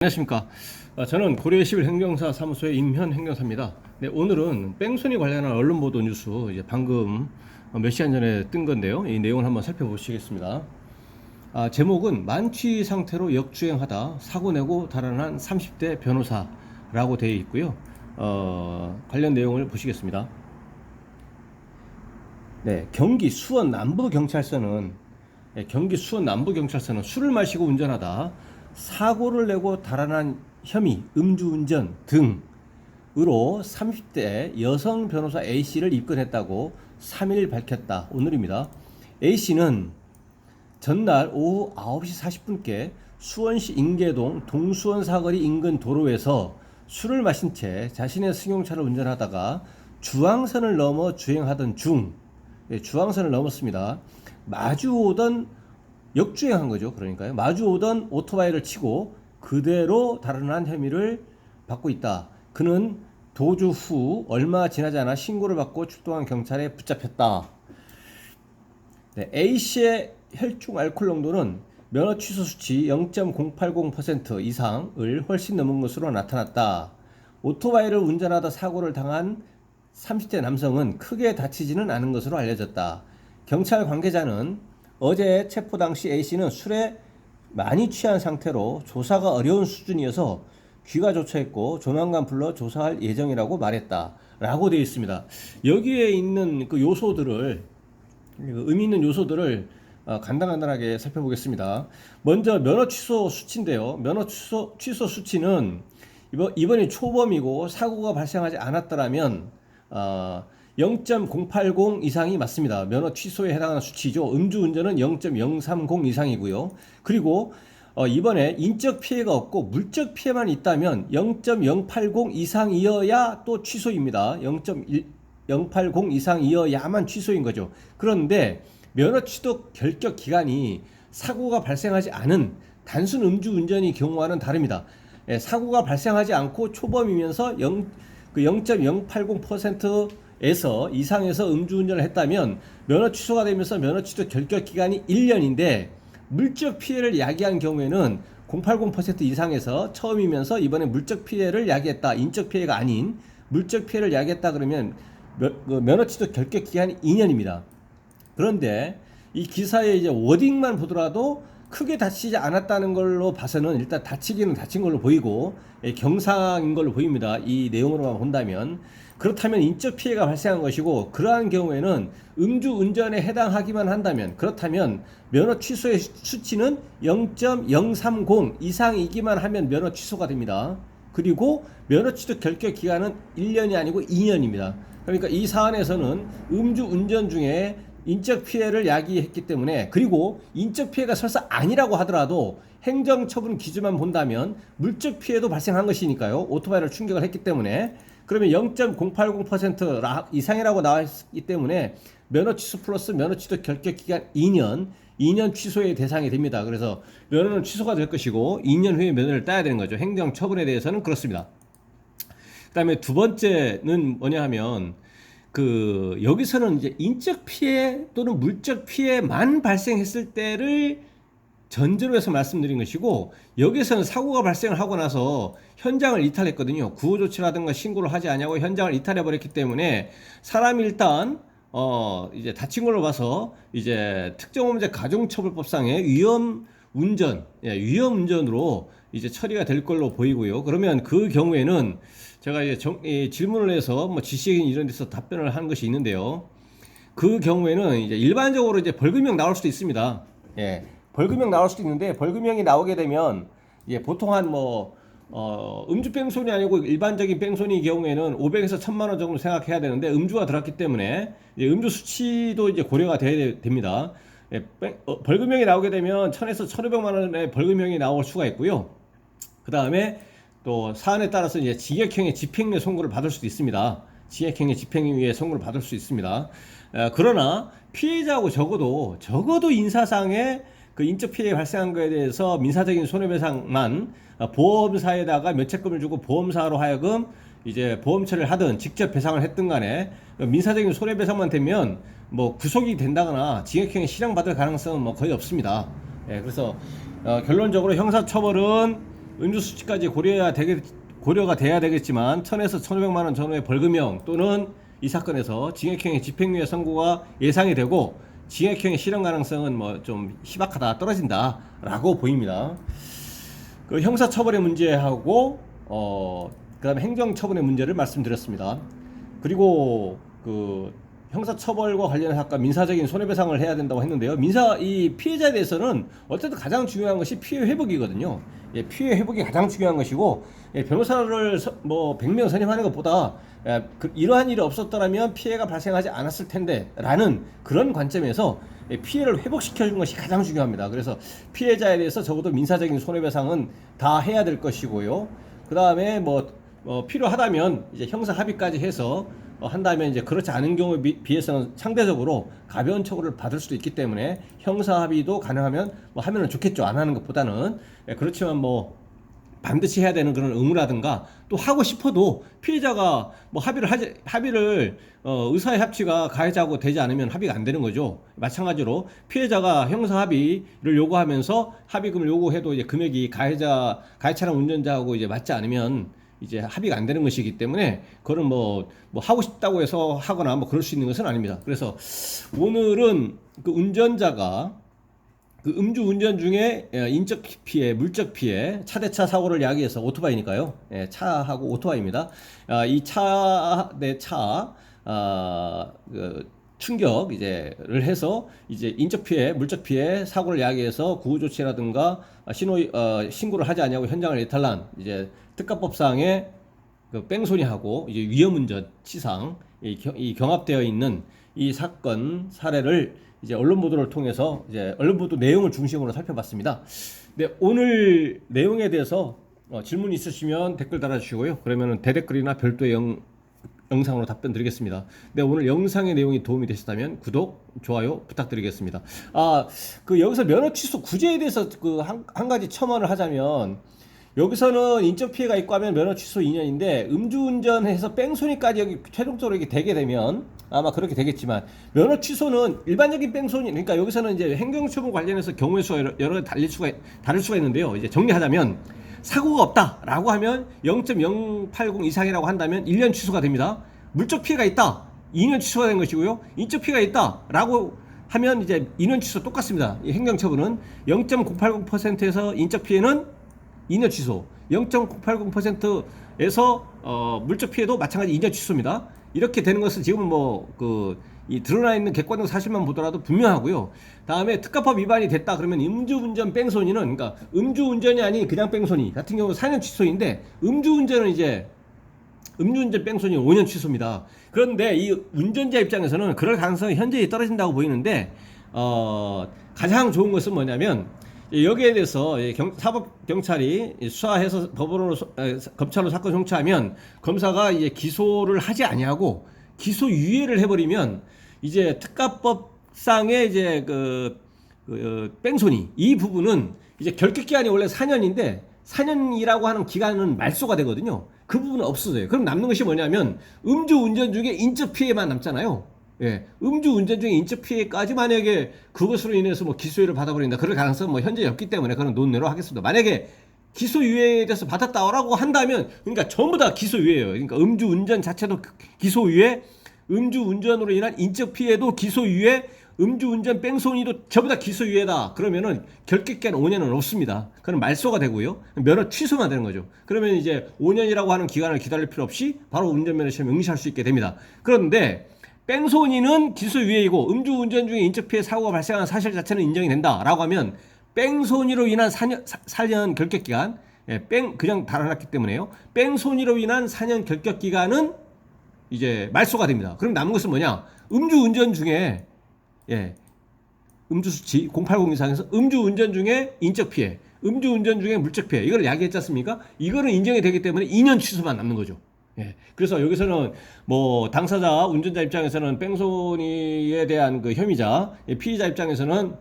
안녕하십니까. 저는 고려시빌 행정사 사무소의 임현 행정사입니다. 네, 오늘은 뺑소니 관련한 언론 보도 뉴스 이제 방금 몇 시간 전에 뜬 건데요. 이 내용을 한번 살펴보시겠습니다. 제목은 만취 상태로 역주행하다 사고 내고 달아난 30대 변호사라고 되어 있고요. 관련 내용을 보시겠습니다. 네, 경기 수원 남부경찰서는 술을 마시고 운전하다 사고를 내고 달아난 혐의 음주운전 등으로 30대 여성 변호사 A씨를 입건했다고 3일 밝혔다. 오늘입니다. A씨는 전날 오후 9시 40분께 수원시 인계동 동수원 사거리 인근 도로에서 술을 마신 채 자신의 승용차를 운전하다가 주황선을 넘어 주행하던 중, 주황선을 넘었습니다. 역주행한 거죠. 그러니까요. 마주 오던 오토바이를 치고 그대로 달아난 혐의를 받고 있다. 그는 도주 후 얼마 지나지 않아 신고를 받고 출동한 경찰에 붙잡혔다. 네, A씨의 혈중 알코올 농도는 면허 취소 수치 0.080% 이상을 훨씬 넘은 것으로 나타났다. 오토바이를 운전하다 사고를 당한 30대 남성은 크게 다치지는 않은 것으로 알려졌다. 경찰 관계자는 어제 체포 당시 A씨는 술에 많이 취한 상태로 조사가 어려운 수준이어서 귀가 조처했고 조만간 불러 조사할 예정이라고 말했다. 라고 되어 있습니다. 여기에 있는 그 요소들을, 의미 있는 요소들을 간단하게 살펴보겠습니다. 먼저 면허 취소 수치인데요. 면허 취소 수치는 이번이 초범이고 사고가 발생하지 않았더라면 0.080 이상이 맞습니다. 면허 취소에 해당하는 수치죠. 음주운전은 0.030 이상이고요. 그리고 이번에 인적 피해가 없고 물적 피해만 있다면 0.080 이상이어야 또 취소입니다. 0.080 이상이어야만 취소인 거죠. 그런데 면허 취소 결격 기간이 사고가 발생하지 않은 단순 음주운전의 경우와는 다릅니다. 사고가 발생하지 않고 초범이면서 0.080% 이상에서 음주운전을 했다면 면허 취소가 되면서 면허 취소 결격 기간이 1년인데 물적 피해를 야기한 경우에는 0.80% 이상에서 처음이면서 이번에 물적 피해를 야기했다. 인적 피해가 아닌 물적 피해를 야기했다 그러면 면허 취소 결격 기간이 2년입니다. 그런데 이 기사의 이제 워딩만 보더라도 크게 다치지 않았다는 걸로 봐서는 일단 다치기는 다친 걸로 보이고 경상인 걸로 보입니다. 이 내용으로만 본다면. 그렇다면 인적 피해가 발생한 것이고 그러한 경우에는 음주운전에 해당하기만 한다면 그렇다면 면허 취소의 수치는 0.030 이상이기만 하면 면허 취소가 됩니다. 그리고 면허 취소 결격 기간은 1년이 아니고 2년입니다. 그러니까 이 사안에서는 음주운전 중에 인적 피해를 야기했기 때문에 그리고 인적 피해가 설사 아니라고 하더라도 행정처분 기준만 본다면 물적 피해도 발생한 것이니까요. 오토바이를 충격을 했기 때문에 그러면 0.080% 이상이라고 나와 있기 때문에 면허 취소 플러스 면허 취소 결격 기간 2년 취소의 대상이 됩니다. 그래서 면허는 취소가 될 것이고 2년 후에 면허를 따야 되는 거죠. 행정처분에 대해서는 그렇습니다. 그 다음에 두 번째는 뭐냐 하면 여기서는 이제 인적 피해 또는 물적 피해만 발생했을 때를 전제로 해서 말씀드린 것이고 여기서는 사고가 발생을 하고 나서 현장을 이탈했거든요. 구호조치라든가 신고를 하지 않냐고 현장을 이탈해 버렸기 때문에 사람이 일단 이제 다친 걸로 봐서 이제 특정범죄 가중처벌법상의 위험운전으로 이제 처리가 될 걸로 보이고요. 그러면 그 경우에는 제가 이제 질문을 해서 뭐 지시행 이런 데서 답변을 하는 것이 있는데요. 그 경우에는 이제 일반적으로 이제 벌금형 나올 수도 있습니다. 예. 벌금형 나올 수도 있는데 벌금형이 나오게 되면 보통 한 음주 뺑소니 아니고 일반적인 뺑소니 경우에는 500에서 1000만 원 정도 생각해야 되는데 음주가 들었기 때문에 음주 수치도 이제 고려가 돼야 됩니다. 벌금형이 나오게 되면 1000에서 1500만 원의 벌금형이 나올 수가 있고요. 그 다음에 또 사안에 따라서 이제 징역형의 집행유예 선고를 받을 수도 있습니다. 징역형의 집행유예 선고를 받을 수 있습니다. 그러나 피해자하고 적어도 인사상의 그 인적 피해 발생한 것에 대해서 민사적인 손해배상만 보험사에다가 면책금을 주고 보험사로 하여금 이제 보험 처리를 하든 직접 배상을 했든 간에 민사적인 손해배상만 되면 뭐 구속이 된다거나 징역형에 실형받을 가능성은 뭐 거의 없습니다. 그래서 결론적으로 형사처벌은 음주 수치까지 고려가 돼야 되겠지만 1000에서 1500만 원 전후의 벌금형 또는 이 사건에서 징역형의 집행유예 선고가 예상이 되고 징역형의 실현 가능성은 뭐 좀 희박하다 떨어진다라고 보입니다. 그 형사처벌의 문제하고 그다음에 행정처분의 문제를 말씀드렸습니다. 그리고 그 형사처벌과 관련해서 아까 민사적인 손해배상을 해야 된다고 했는데요. 이 피해자에 대해서는 어쨌든 가장 중요한 것이 피해 회복이거든요. 예, 피해 회복이 가장 중요한 것이고, 예, 변호사를 뭐 100명 선임하는 것보다 이러한 일이 없었더라면 피해가 발생하지 않았을 텐데 라는 그런 관점에서 피해를 회복시켜주는 것이 가장 중요합니다. 그래서 피해자에 대해서 적어도 민사적인 손해배상은 다 해야 될 것이고요. 그 다음에 필요하다면 이제 형사 합의까지 해서 한다면 이제 그렇지 않은 경우에 비해서는 상대적으로 가벼운 처벌을 받을 수도 있기 때문에 형사 합의도 가능하면 하면은 좋겠죠. 안 하는 것보다는. 그렇지만 반드시 해야 되는 그런 의무라든가 또 하고 싶어도 피해자가 합의를 의사의 합치가 가해자하고 되지 않으면 합의가 안 되는 거죠. 마찬가지로 피해자가 형사 합의를 요구하면서 합의금을 요구해도 이제 금액이 가해 차량 운전자하고 이제 맞지 않으면 이제 합의가 안 되는 것이기 때문에 그거는 하고 싶다고 해서 하거나 그럴 수 있는 것은 아닙니다. 그래서 오늘은 그 운전자가 그 음주 운전 중에 인적 피해, 물적 피해, 차 대 차 사고를 야기해서 오토바이니까요. 예, 차하고 오토바이입니다. 이 충격 를 해서 이제 인적 피해, 물적 피해 사고를 야기해서 구호 조치라든가 신고를 하지 않냐고 현장을 이탈한 이제 특가법상의 그 뺑소니하고 이제 위험운전 치상 이 경합되어 있는 이 사건 사례를 이제 언론 보도를 통해서 이제 언론 보도 내용을 중심으로 살펴봤습니다. 네, 오늘 내용에 대해서 질문 있으시면 댓글 달아주시고요. 그러면은 대댓글이나 별도의 영상으로 답변 드리겠습니다. 네, 오늘 영상의 내용이 도움이 되셨다면 구독, 좋아요 부탁드리겠습니다. 여기서 면허 취소 구제에 대해서 한 가지 첨언을 하자면, 여기서는 인적 피해가 있고 하면 면허 취소 2년인데 음주운전해서 뺑소니까지 여기 최종적으로 이게 되게 되면 아마 그렇게 되겠지만, 면허 취소는 일반적인 뺑소니, 그러니까 여기서는 이제 행정처분 관련해서 경우의 수가 여러 다를 수가 있는데요. 이제 정리하자면 사고가 없다라고 하면 0.080 이상이라고 한다면 1년 취소가 됩니다. 물적 피해가 있다, 2년 취소가 된 것이고요. 인적 피해가 있다라고 하면 이제 2년 취소 똑같습니다. 이 행정처분은 0.080%에서 인적 피해는 2년 취소, 0.080%에서 물적 피해도 마찬가지 2년 취소입니다. 이렇게 되는 것은 지금은 이 드러나 있는 객관적 사실만 보더라도 분명하고요. 다음에 특가법 위반이 됐다 그러면 음주운전 뺑소니는, 그러니까 음주운전이 아닌 그냥 뺑소니 같은 경우 4년 취소인데, 음주운전 뺑소니 5년 취소입니다. 그런데 이 운전자 입장에서는 그럴 가능성이 현저히 떨어진다고 보이는데, 가장 좋은 것은 뭐냐면, 여기에 대해서 사법경찰이 수사해서 검찰로 사건 송치하면 검사가 이제 기소를 하지 아니하고 기소유예를 해버리면, 이제 특가법상의 이제 뺑소니 이 부분은 이제 결격기간이 원래 4년인데 4년이라고 하는 기간은 말소가 되거든요. 그 부분은 없어져요. 그럼 남는 것이 뭐냐면 음주운전 중에 인적 피해만 남잖아요. 예, 음주운전 중에 인적 피해까지 만약에 그것으로 인해서 기소유예를 받아버린다, 그럴 가능성은 현재 없기 때문에 그런 논외로 하겠습니다. 만약에 기소유예에 대해서 받았다라고 한다면, 그러니까 전부 다 기소유예예요. 그러니까 음주운전 자체도 기소유예, 음주운전으로 인한 인적 피해도 기소유예, 음주운전 뺑소니도 전부 다 기소유예다. 그러면은 결격기한 5년은 없습니다. 그럼 말소가 되고요. 면허 취소만 되는 거죠. 그러면 이제 5년이라고 하는 기간을 기다릴 필요 없이 바로 운전면허 시험 응시할 수 있게 됩니다. 그런데 뺑소니는 기소유예이고 음주운전 중에 인적 피해 사고가 발생한 사실 자체는 인정이 된다라고 하면, 뺑소니로 인한 4년 결격기간, 그냥 달아났기 때문에요. 뺑소니로 인한 4년 결격기간은 이제 말소가 됩니다. 그럼 남은 것은 뭐냐? 음주운전 중에, 음주수치 080 이상에서 음주운전 중에 인적 피해, 음주운전 중에 물적 피해, 이걸 야기했지 않습니까? 이거는 인정이 되기 때문에 2년 취소만 남는 거죠. 그래서 여기서는 당사자, 운전자 입장에서는 뺑소니에 대한 혐의자, 피의자 입장에서는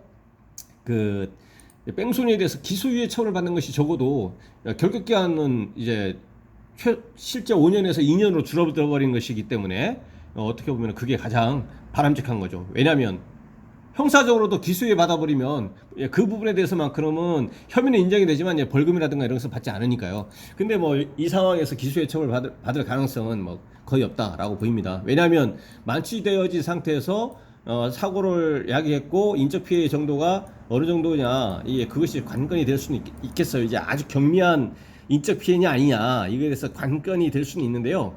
뺑소니에 대해서 기소유예 처분을 받는 것이 적어도 결격기한은 이제 실제 5년에서 2년으로 줄어들어 버린 것이기 때문에 어떻게 보면 그게 가장 바람직한 거죠. 왜냐하면 형사적으로도 기소에 받아버리면 그 부분에 대해서만 그러면 혐의는 인정이 되지만 벌금이라든가 이런 것을 받지 않으니까요. 근데 뭐 이 상황에서 기소 요청을 받을 가능성은 뭐 거의 없다라고 보입니다. 왜냐하면 만취되어진 상태에서 사고를 야기했고 인적 피해 정도가 어느 정도냐, 이게 그것이 관건이 될 수는 있겠어요. 이제 아주 경미한 인적 피해냐 아니냐 이거에 대해서 관건이 될 수는 있는데요.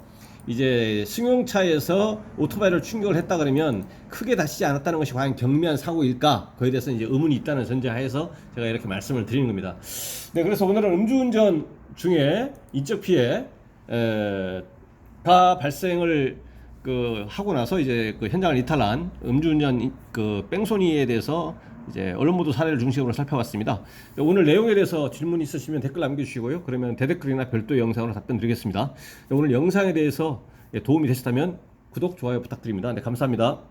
이제 승용차에서 오토바이를 충격을 했다 그러면 크게 다치지 않았다는 것이 과연 경미한 사고일까? 그에 대해서 이제 의문이 있다는 전제하에서 제가 이렇게 말씀을 드리는 겁니다. 네, 그래서 오늘은 음주운전 중에 인적 피해가 발생을 하고 나서 이제 현장을 이탈한 음주운전 뺑소니에 대해서 이제 언론 보도 사례를 중심으로 살펴봤습니다. 오늘 내용에 대해서 질문 있으시면 댓글 남겨주시고요. 그러면 대댓글이나 별도 영상으로 답변 드리겠습니다. 오늘 영상에 대해서 도움이 되셨다면 구독, 좋아요 부탁드립니다. 네, 감사합니다.